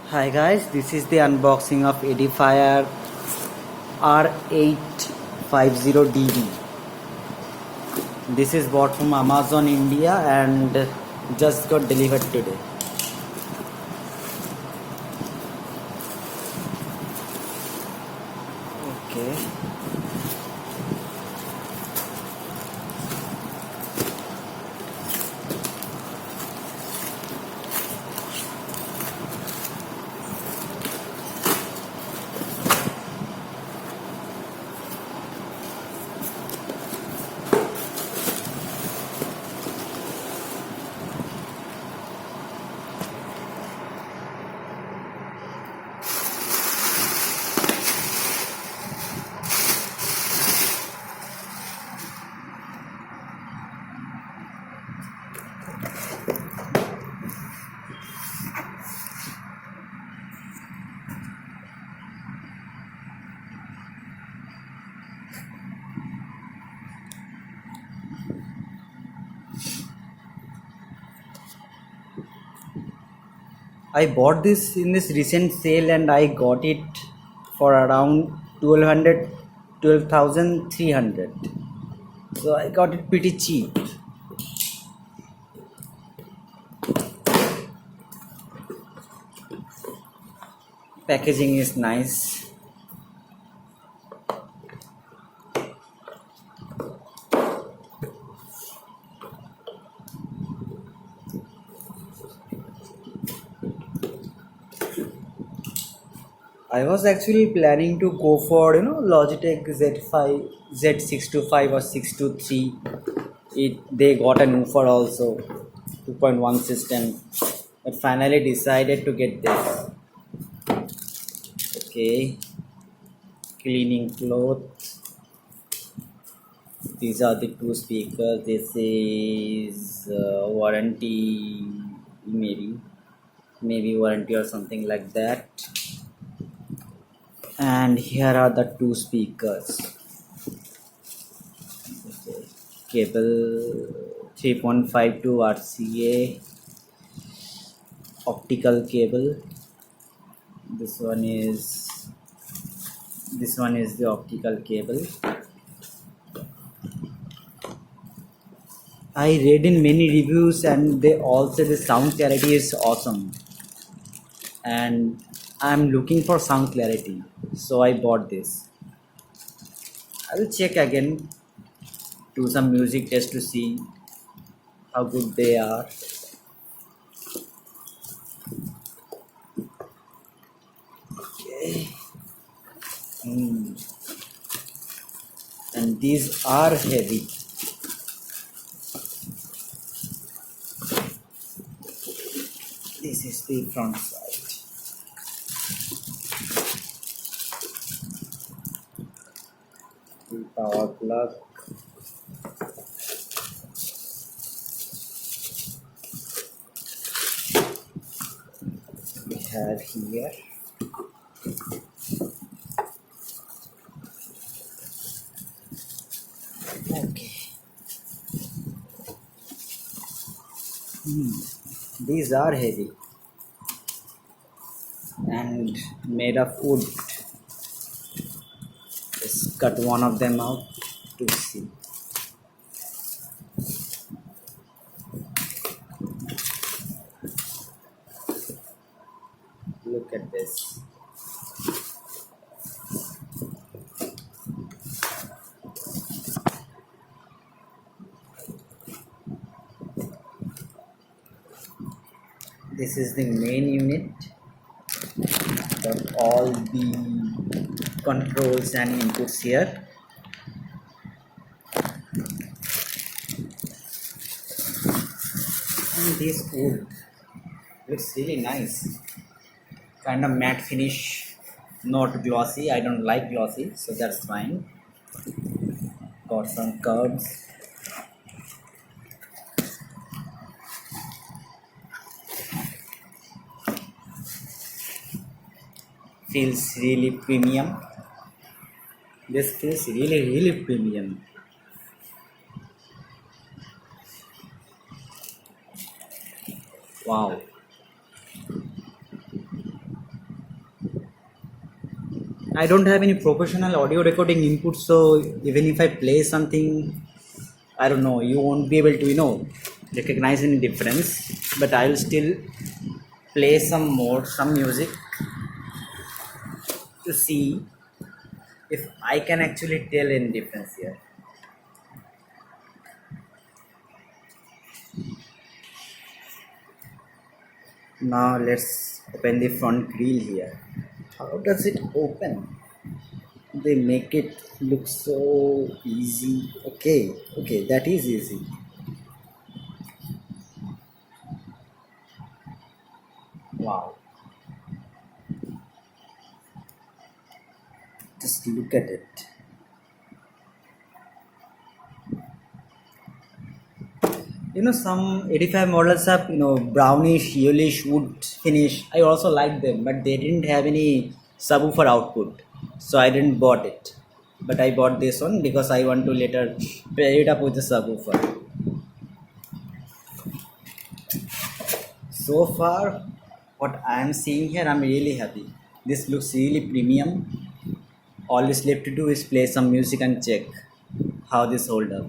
Hi guys, this is the unboxing of Edifier r1850db. This is bought from Amazon India and just got delivered today. Okay. I bought this in this recent sale and I got it for around 12,300. So I got it pretty cheap. Packaging is nice. I was actually planning to go for Logitech Z5, Z625 or 623. They got an woofer also, 2.1 system, but finally decided to get this. Okay, cleaning clothes. These are the two speakers. This is warranty, maybe warranty or something like that. And here are the two speakers. Cable 3.52 RCA optical cable. This one is the optical cable. I read in many reviews and they all say the sound clarity is awesome, and I'm looking for sound clarity, so I bought this. I will check again, do some music test to see how good they are. Okay. And these are heavy. This is the front side. The power plug. We have here. Okay. These are heavy and made of wood. Just cut one of them out to see. Look at this. This is the main unit. Got all the controls and inputs here. And this wood looks really nice. Kind of matte finish, not glossy. I don't like glossy, so that's fine. Got some curves. Feels really premium. This feels really premium. Wow. I don't have any professional audio recording input, so even if I play something, I don't know, you won't be able to, recognize any difference. But I will still play some music to see if I can actually tell any difference here. Now let's open the front grill here. How does it open? They make it look so easy. Okay, that is easy. Wow, just look at it. Some Edifier models have, brownish, yellowish wood finish. I also like them, but they didn't have any subwoofer output, so I didn't bought it. But I bought this one because I want to later pair it up with the subwoofer. So far, what I am seeing here, I'm really happy. This looks really premium. All is left to do is play some music and check how this hold up.